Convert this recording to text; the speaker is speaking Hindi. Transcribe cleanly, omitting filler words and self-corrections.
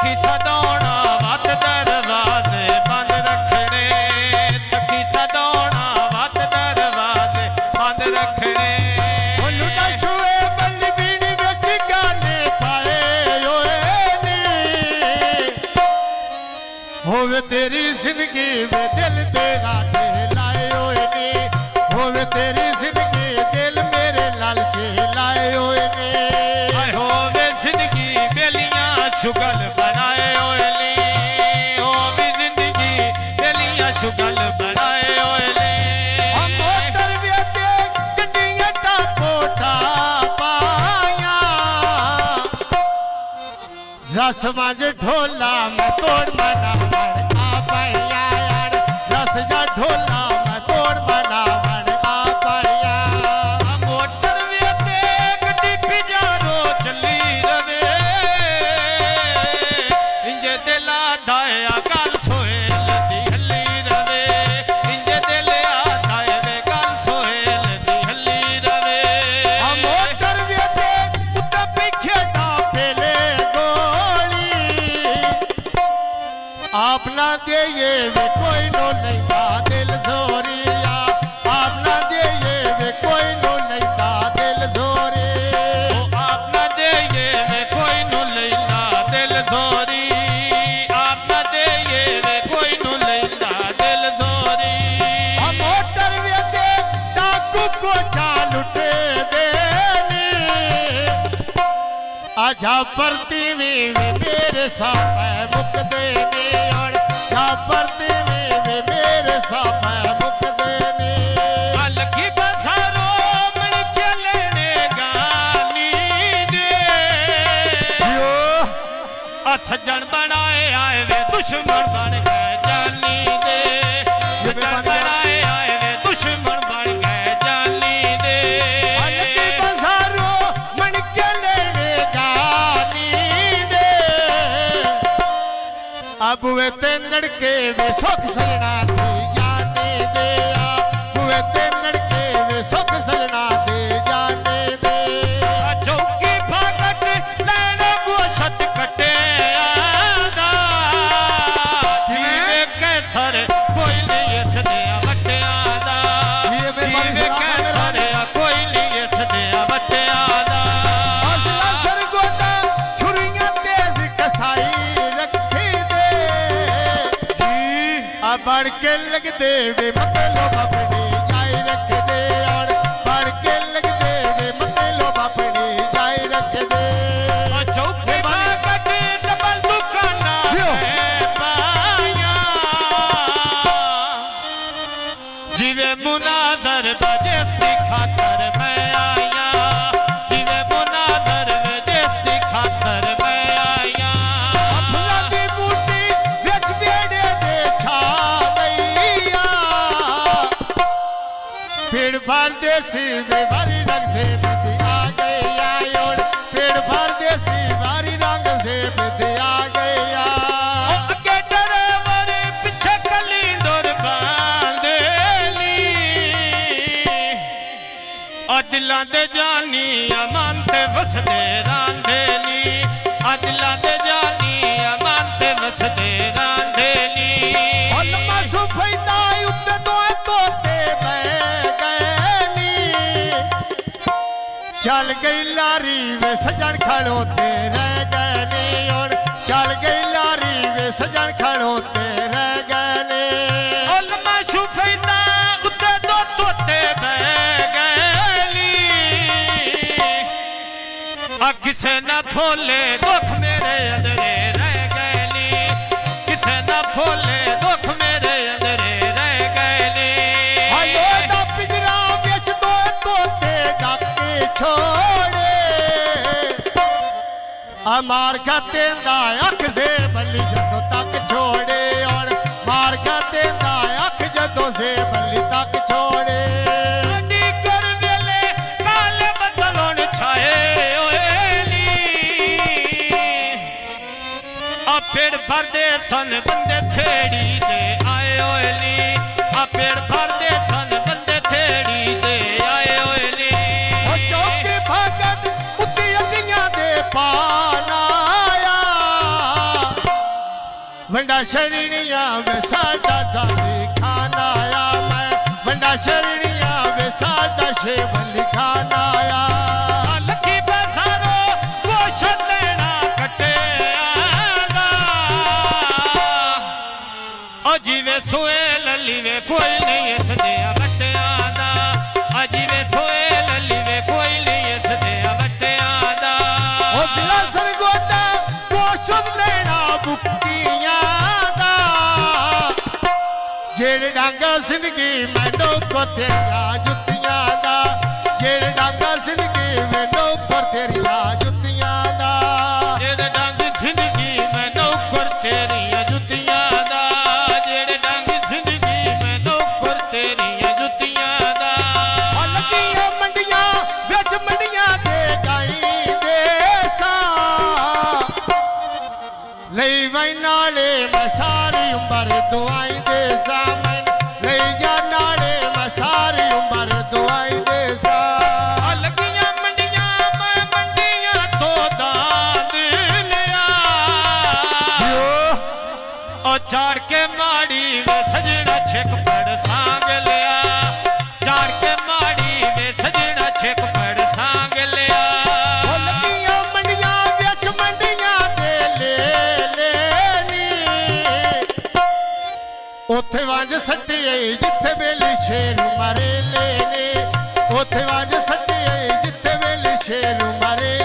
सखी सदौना वत दरवाजे बंद रखने, सखी सदौना वत दरवाजे बंद रखने। लुटा छुए बल्ली बीड़ी विच गाने पाए होए नी, होवे तेरी जिंदगी में दिल तेरा लाए होए नी, होवे तेरी जिंदगी दिल मेरे लालचे लाए होए नी। होवे जिंदगी बेलियां शुगल बनाए होए नी, होवे जिंदगी बेलियां शुगल बनाए होए नी। मोटर वेते गड्डियां टापोटा पाया, रस मज ढोला मैं तोड़ मना मन आ पाया यार, रस जा ढोला मैं तोड़ मना मन आ पाया। मोटर वेते गड्डी पिजारो चली रवे, इंजे दिला दाया गल सोहेल दी हली रवे, इंजे दिला दाया गल सोहेल दी हली रवे। मोटर वेते उते पीछे ना पेले गोली, अपना दे ये वे कोई नो लेंदा दिल जोरिया, अपना दे ये वे कोई नो लेंदा दिल जोरी। आप न दे ये वे कोई नु लैला दिल जोरी, आप न दे ये वे कोई नु लैला दिल जोरी। मोटर वेते डाकू को चालुटे देनी, आजा परती वे मेरे सामने मुक देनी, और जा परती वे मेरे सामने मुक देनी। अलगी बसारो मन के लेने गानी दे, सज्जन बनाए आए वे दुश्मन बन गए जानी दे, सज्जन बनाए आए वे दुश्मन बन गए जानी दे। अलगी बसारो मन के लेने गानी दे, अब वे तेंगड़ के वे सुख सजना दे जाने दे, अब वे तेंगड़ के वे सुख सजना दे जाने दे। चौकी फाटक लैना वो सत कटे आदा, जीवे कैसर कोई नहीं सदिया बटे आदा, जीवे कैसर कोई नहीं सदिया बटे आदा। हौसला सरगोदा छुरियां तेज कसाई रखी दे, अब बढ़ के लग दे वे मतलो बापड़ी जाई रख दे, और बढ़ के लग दे वे मतलो बापड़ी जाई रख दे। चौकी फाटक डबल दुकाना है पाया, जीवे मुनाजर बजेस दी खातर मैं आया, जीवे मुनाजर बजेस दी खातर मैं आया। फुला दी बूटी विच बेड़े दे छा गईया, पेड़ परदेसी वे भारी रंग से बिंदी आ गईया, और पेड़ परदेसी भारी रंग से बिंदी आ गईया। अगे ड्राइवर पीछे कली डोर बांधे ली, दिलां दे जानी अमान ते वसदे रांधे नी, दिलां दे जानी अमान ते वसदे रांधे नी। मासू फैदा उत्ते दोए तोते बह गए नी, चल गई लारी वे सजन खड़ोते रह गए नी, और चल गई लारी वे सजन खड़ोते रह गए नी। शुफैदा उत्ते दो तोते बह गए नी, किसे न फोले दुख मेरे अंदरे रह गए नी, किसे न फोले दुख मेरे अंदरे रह गए नी। हायो दा पिंजरा विच दो तोते डाके छोड़े, मार का तेंदा अख से बल्ली जदों तक छोड़े, और मार का तेंदा अख जदों से बल्ली तक छोड़े। कर वेले काले बदलों छाए होए नी, आ पेड़ भरदे सन बंदे थेड़ी दे आए होए नी, आ पेड़ भरदे सन बंदे थेड़ी दे आए होए नी। चौके भगत उती अजियां दे पाना आया, ਵੰਡਾ ਸ਼ਰੀਣੀਆਂ ਵੇ ਸਾਡਾ ਜ਼ਾਲੀ ਖਾਨ ਆਇਆ ਮੈਂ ਵੰਡਾ ਸ਼ਰੀਣੀਆਂ ਵੇ ਸਾਡਾ ਸ਼ੇਵਲੀ ਖਾਨ ਆਇਆ ਲੱਖੀ ਬਸਾਰੋ ਗੋਸ਼ਨ ਲੈਣਾ ਕੱਟਿਆਂ ਦਾ ਓ ਜਿਵੇਂ ਸੋਏ ਲੱਲੀ ਵੇ ਕੋਈ ਨਹੀਂ ਇਸ ਦੇ ਵੱਟਿਆਂ ਦਾ ਓ ਜਿਵੇਂ ਸੋਏ ਲੱਲੀ ਵੇ ਕੋਈ ਨਹੀਂ ਇਸ ਦੇ ਵੱਟਿਆਂ ਦਾ ਉਹ ਦਿਲਾਂ ਸਰਗੋਦਾ ਗੋਸ਼ਨ ਲੈਣਾ ਬੁੱਕੀਆਂ ਦਾ ਜਿਹੜੇ ਡਾਂਗਾ ਜ਼ਿੰਦਗੀ ਮੈਨੂੰ ਕੋ ਤੇਰੀਆਂ ਜੁੱਤੀਆਂ ਦਾ ਜਿਹੜੇ ਡਾਂਗਾ ਜ਼ਿੰਦਗੀ ਮੈਨੂੰ ਕੋ ਤੇਰੀਆਂ ਜੁੱਤੀਆਂ ਦਾ ਜਿਹੜੇ ਡੰਗ ਜ਼ਿੰਦਗੀ ਮੈਨੂੰ ਕਰ ਤੇਰੀਆਂ ਜੁੱਤੀਆਂ ਦਾ ਜਿਹੜੇ ਡੰਗ ਜ਼ਿੰਦਗੀ ਮੈਨੂੰ ਕਰ ਤੇਰੀਆਂ ਜੁੱਤੀਆਂ ਦਾ ਉਹ ਲੱਗੀਆਂ ਮੰਡੀਆਂ ਵਿੱਚ ਮੰਡੀਆਂ ਦੇ ਗਾਈ ਦੇ ਸਾਂ ਲਈ ਵੈ ਨਾਲੇ ਮੈਂ ਸਾਰੀ ਉਮਰ ਦੁਆਈ ਦੇ ਸਾਂ ਲਈ ਜਾ ਨਾਲੇ ਮੈਂ ਸਾਰੀ ਉਮਰ ਦੁਆਈ ਦੇ ਸਾਂ ਲੱਗੀਆਂ ਮੰਡੀਆਂ ਮੈਂ ਮੰਡੀਆਂ ਤੋਂ ਦਾਨ ਲਿਆ ਉਹ ਝਾੜ ਕੇ ਮਾੜੀ ਵੇ ਸਜਣਾ ਛਿਕ ਪੜ ਸਾਂਗ ਲਿਆ ਝਾੜ ਕੇ ਮਾੜੀ ਵੇ ਸਜਣਾ ਛਿਕ ਪੜ ਸਾਂਗ ਲਿਆ ਉਹ ਲੱਗੀਆਂ ਮੰਡੀਆਂ ਵਿੱਚ ਮੰਡੀਆਂ ਦੇ ਲੈ ਨੀ ਉੱਥੇ ਵੰਜ ਸੱਟੀਏ ਜਿੱਥੇ ਵੇਲੇ ਸ਼ੇਰ ਮਰੇ ਲੈ ਨੇ ਉੱਥੇ ਵੰਜ ਸੱਟੀਏ ਜਿੱਥੇ ਵੇਲੇ ਸ਼ੇਰ ਮਰੇ